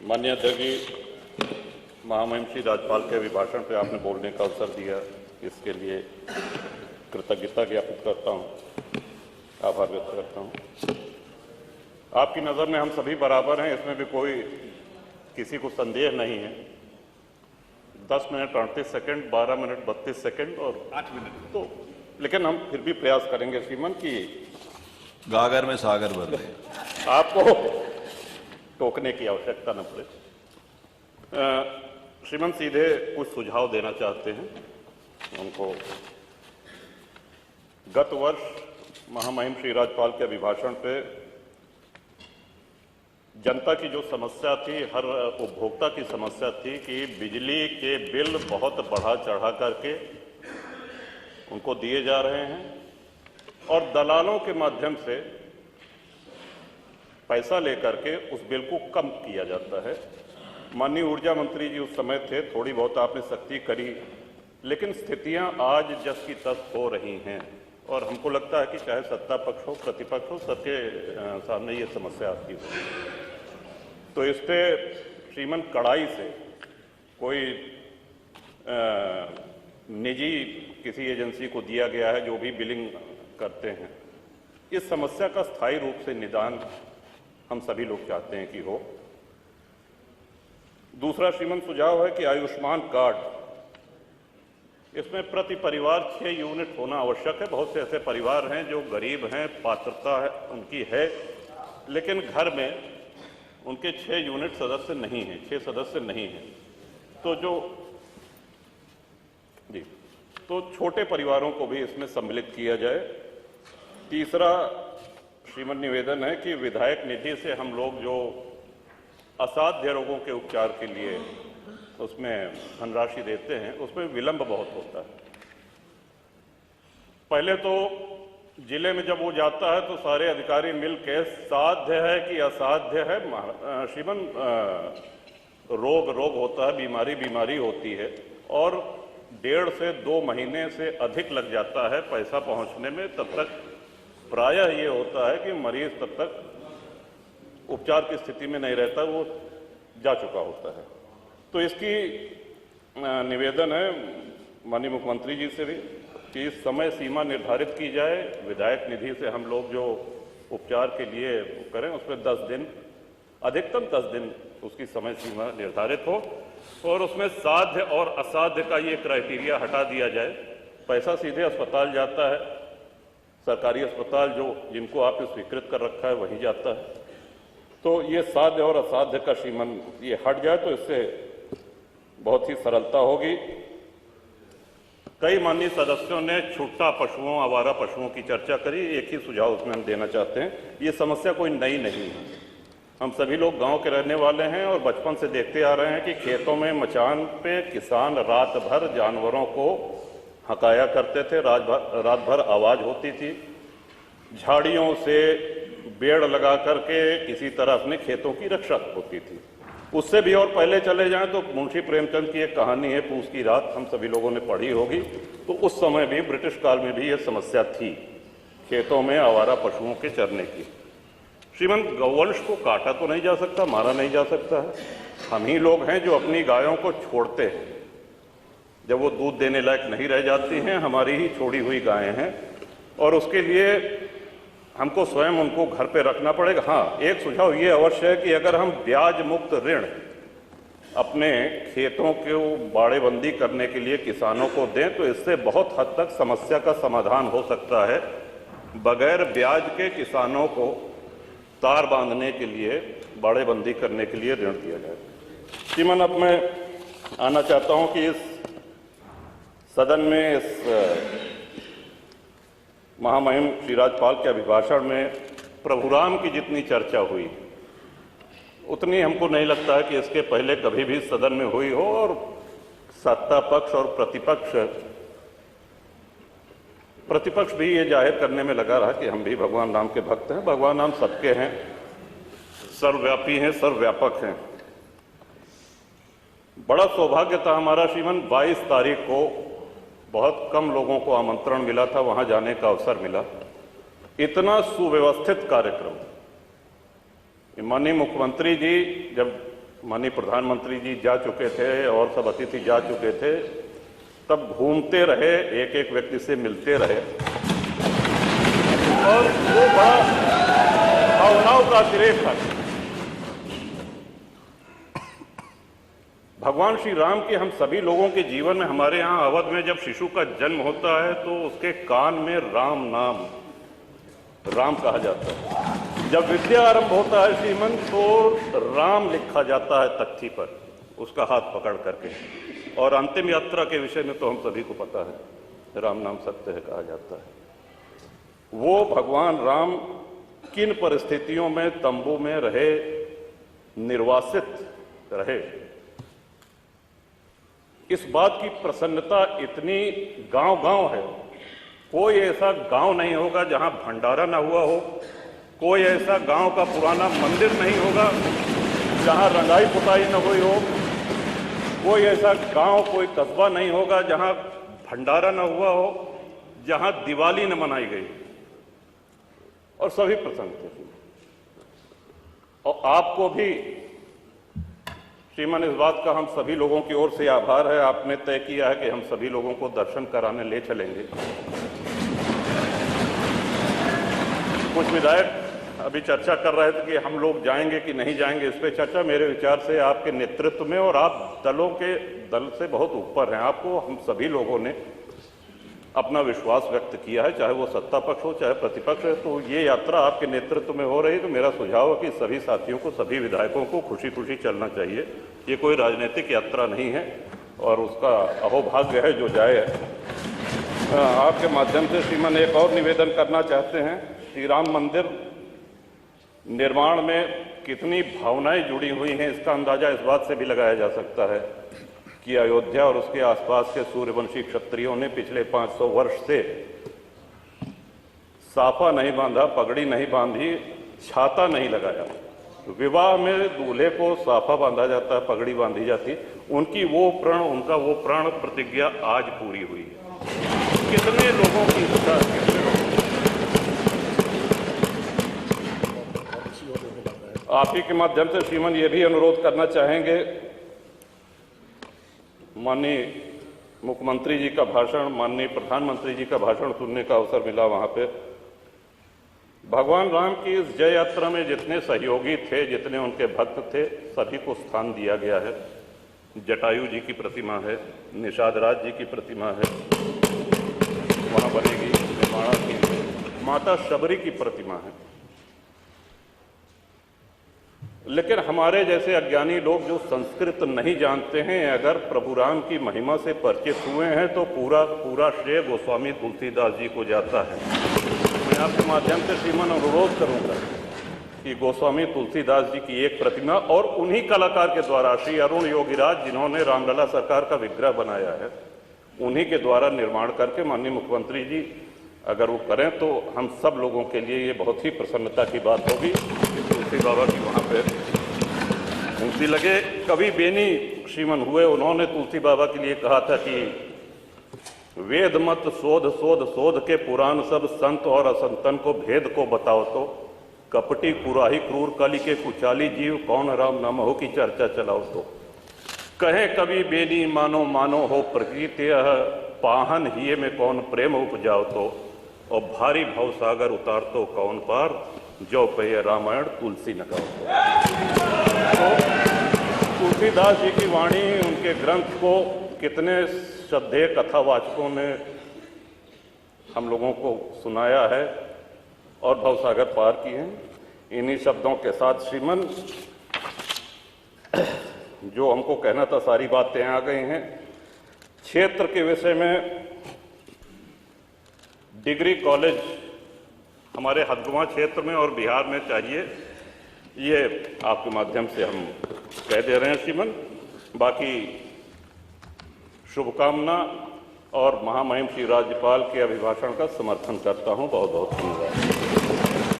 माननीय अध्यक्ष जी, महामहिम श्री राज्यपाल के अभिभाषण पर आपने बोलने का अवसर दिया, इसके लिए कृतज्ञता ज्ञापित करता हूं, आभार व्यक्त करता हूं। आपकी नज़र में हम सभी बराबर हैं, इसमें भी कोई किसी को संदेह नहीं है। 10 मिनट 38 सेकंड, 12 मिनट 32 सेकंड और 8 मिनट तो, लेकिन हम फिर भी प्रयास करेंगे श्रीमान कि गागर में सागर भर दे। आपको टोकने की आवश्यकता न पड़े। श्रीमान सीधे कुछ सुझाव देना चाहते हैं उनको। गत वर्ष महामहिम श्री राज्यपाल के अभिभाषण पे जनता की जो समस्या थी, हर उपभोक्ता की समस्या थी कि बिजली के बिल बहुत बढ़ा चढ़ा करके उनको दिए जा रहे हैं और दलालों के माध्यम से पैसा लेकर के उस बिल को कम किया जाता है। माननीय ऊर्जा मंत्री जी उस समय थे, थोड़ी बहुत आपने सख्ती करी, लेकिन स्थितियां आज जस की तस हो रही हैं और हमको लगता है कि चाहे सत्ता पक्ष हो प्रतिपक्ष हो, सबके सामने ये समस्या आती है। तो इस पे श्रीमान कड़ाई से कोई निजी किसी एजेंसी को दिया गया है जो भी बिलिंग करते हैं, इस समस्या का स्थायी रूप से निदान हम सभी लोग चाहते हैं कि हो। दूसरा श्रीमान सुझाव है कि आयुष्मान कार्ड, इसमें प्रति परिवार 6 यूनिट होना आवश्यक है। बहुत से ऐसे परिवार हैं जो गरीब हैं, पात्रता है उनकी है, लेकिन घर में उनके 6 यूनिट सदस्य नहीं हैं, 6 सदस्य नहीं हैं। तो छोटे परिवारों को भी इसमें सम्मिलित किया जाए। तीसरा श्रीमान निवेदन है कि विधायक निधि से हम लोग जो असाध्य रोगों के उपचार के लिए उसमें धनराशि देते हैं, उसमें विलंब बहुत होता है। पहले तो जिले में जब वो जाता है तो सारे अधिकारी मिलकर साध्य है कि असाध्य है, श्रीमान रोग होता है, बीमारी होती है और 1.5 से 2 महीने से अधिक लग जाता है पैसा पहुंचने में। तब तक प्रायः ये होता है कि मरीज तब तक उपचार की स्थिति में नहीं रहता, वो जा चुका होता है। तो इसकी निवेदन है माननीय मुख्यमंत्री जी से भी कि समय सीमा निर्धारित की जाए। विधायक निधि से हम लोग जो उपचार के लिए करें उसमें 10 दिन, अधिकतम 10 दिन उसकी समय सीमा निर्धारित हो और उसमें साध्य और असाध्य का ये क्राइटेरिया हटा दिया जाए। पैसा सीधे अस्पताल जाता है, सरकारी अस्पताल जो जिनको आपने स्वीकृत कर रखा है वहीं जाता है। तो ये साध्य और असाध्य का श्रीमान ये हट जाए तो इससे बहुत ही सरलता होगी। कई माननीय सदस्यों ने छुट्टा पशुओं, आवारा पशुओं की चर्चा करी। एक ही सुझाव उसमें हम देना चाहते हैं, ये समस्या कोई नई नहीं है। हम सभी लोग गांव के रहने वाले हैं और बचपन से देखते आ रहे हैं कि खेतों में मचान पे किसान रात भर जानवरों को हकाया करते थे, रात भर आवाज होती थी। झाड़ियों से बेड़ लगा करके किसी तरह अपने खेतों की रक्षा होती थी। उससे भी और पहले चले जाएं तो मुंशी प्रेमचंद की एक कहानी है पूस की रात, हम सभी लोगों ने पढ़ी होगी। तो उस समय भी ब्रिटिश काल में भी यह समस्या थी खेतों में आवारा पशुओं के चरने की। श्रीमान गौवंश को काटा तो नहीं जा सकता, मारा नहीं जा सकता है। हम ही लोग हैं जो अपनी गायों को छोड़ते हैं, जब वो दूध देने लायक नहीं रह जाती हैं, हमारी ही छोड़ी हुई गायें हैं और उसके लिए हमको स्वयं उनको घर पे रखना पड़ेगा। हाँ, एक सुझाव ये अवश्य है कि अगर हम ब्याज मुक्त ऋण अपने खेतों को बाड़ेबंदी करने के लिए किसानों को दें तो इससे बहुत हद तक समस्या का समाधान हो सकता है। बगैर ब्याज के किसानों को तार बांधने के लिए, बाड़ेबंदी करने के लिए ऋण दिया जाए। श्रीमान, अब मैं आना चाहता हूं कि इस सदन में इस महामहिम श्री राज्यपाल के अभिभाषण में प्रभुराम की जितनी चर्चा हुई उतनी हमको नहीं लगता है कि इसके पहले कभी भी सदन में हुई हो। और सत्ता पक्ष और प्रतिपक्ष भी ये जाहिर करने में लगा रहा कि हम भी भगवान राम के भक्त हैं। भगवान राम सबके हैं, सर्वव्यापी हैं, सर्वव्यापक हैं। बड़ा सौभाग्य था हमारा श्रीमान, 22 तारीख को बहुत कम लोगों को आमंत्रण मिला था, वहां जाने का अवसर मिला। इतना सुव्यवस्थित कार्यक्रम, माननीय मुख्यमंत्री जी जब माननीय प्रधानमंत्री जी जा चुके थे और सब अतिथि जा चुके थे, तब घूमते रहे, एक एक व्यक्ति से मिलते रहे और वो बड़ा भावनाओं का अतिरेक था। भगवान श्री राम के हम सभी लोगों के जीवन में, हमारे यहाँ अवध में जब शिशु का जन्म होता है तो उसके कान में राम नाम, राम कहा जाता है। जब विद्या आरंभ होता है श्रीमन, तो राम लिखा जाता है तख्ती पर, उसका हाथ पकड़ करके। और अंतिम यात्रा के विषय में तो हम सभी को पता है, राम नाम सत्य है कहा जाता है। वो भगवान राम किन परिस्थितियों में तंबू में रहे, निर्वासित रहे, इस बात की प्रसन्नता इतनी गांव-गांव है। कोई ऐसा गांव नहीं होगा जहां भंडारा ना हुआ हो, कोई ऐसा गांव का पुराना मंदिर नहीं होगा जहां रंगाई पुताई न हुई हो, कोई ऐसा गांव, कोई कस्बा नहीं होगा जहां भंडारा न हुआ हो, जहां दिवाली न मनाई गई। और सभी प्रसन्न थे। और आपको भी श्रीमान, इस बात का हम सभी लोगों की ओर से आभार है, आपने तय किया है कि हम सभी लोगों को दर्शन कराने ले चलेंगे। कुछ विधायक अभी चर्चा कर रहे थे कि हम लोग जाएंगे कि नहीं जाएंगे। इस पे चर्चा मेरे विचार से आपके नेतृत्व में, और आप दल से बहुत ऊपर हैं, आपको हम सभी लोगों ने अपना विश्वास व्यक्त किया है, चाहे वो सत्ता पक्ष हो चाहे प्रतिपक्ष है। तो ये यात्रा आपके नेतृत्व में हो रही है, तो मेरा सुझाव है कि सभी साथियों को, सभी विधायकों को खुशी खुशी चलना चाहिए। ये कोई राजनीतिक यात्रा नहीं है और उसका अहोभाग्य है जो जाए। आपके माध्यम से श्रीमान एक और निवेदन करना चाहते हैं। श्री राम मंदिर निर्माण में कितनी भावनाएं जुड़ी हुई हैं, इसका अंदाजा इस बात से भी लगाया जा सकता है कि अयोध्या और उसके आसपास के सूर्यवंशी क्षत्रियों ने पिछले 500 वर्ष से साफा नहीं बांधा, पगड़ी नहीं बांधी, छाता नहीं लगाया। विवाह में दूल्हे को साफा बांधा जाता है, पगड़ी बांधी जाती। उनका वो प्रण प्रतिज्ञा आज पूरी हुई है। कितने लोगों की इच्छा, कितने लोगों, आप ही के माध्यम से श्रीमान ये भी अनुरोध करना चाहेंगे, माननीय मुख्यमंत्री जी का भाषण, माननीय प्रधानमंत्री जी का भाषण सुनने का अवसर मिला। वहां पे भगवान राम की इस जय यात्रा में जितने सहयोगी थे, जितने उनके भक्त थे, सभी को स्थान दिया गया है। जटायु जी की प्रतिमा है, निषाद राज जी की प्रतिमा है, वहां बनेगी निर्माणा की, माता शबरी की प्रतिमा है। लेकिन हमारे जैसे अज्ञानी लोग जो संस्कृत नहीं जानते हैं, अगर प्रभु राम की महिमा से परिचित हुए हैं तो पूरा श्रेय गोस्वामी तुलसीदास जी को जाता है। मैं आपके माध्यम से श्रीमान अनुरोध करूंगा कि गोस्वामी तुलसीदास जी की एक प्रतिमा, और उन्हीं कलाकार के द्वारा, श्री अरुण योगीराज जिन्होंने रामलला सरकार का विग्रह बनाया है, उन्हीं के द्वारा निर्माण करके माननीय मुख्यमंत्री जी अगर वो करें तो हम सब लोगों के लिए ये बहुत ही प्रसन्नता की बात होगी कि तुलसी बाबा की वहाँ पे मूर्ति लगे। कवि बेनी श्रीमन हुए, उन्होंने तुलसी बाबा के लिए कहा था कि वेद मत शोध शोध शोध के पुराण सब, संत और असंतन को भेद को बताओ तो, कपटी कुराही क्रूर कली के कुचाली जीव, कौन राम नाम हो की चर्चा चलाओ तो। कहे कवि बेनी मानो मानो हो प्रकृति, पाहन हिये में कौन प्रेम उपजाओ तो, और भारी भव सागर उतार तो कौन पार, जो पे रामायण तुलसी न गाओ। तो तुलसीदास जी की वाणी, उनके ग्रंथ को कितने श्रद्धेय कथावाचकों ने हम लोगों को सुनाया है और भवसागर पार किए हैं। इन्हीं शब्दों के साथ श्रीमन जो हमको कहना था सारी बातें आ गई हैं। क्षेत्र के विषय में डिग्री कॉलेज हमारे हदगवां क्षेत्र में और बिहार में चाहिए, ये आपके माध्यम से हम कह दे रहे हैं श्रीमन। बाकी शुभकामना और महामहिम श्री राज्यपाल के अभिभाषण का समर्थन करता हूं। बहुत बहुत धन्यवाद।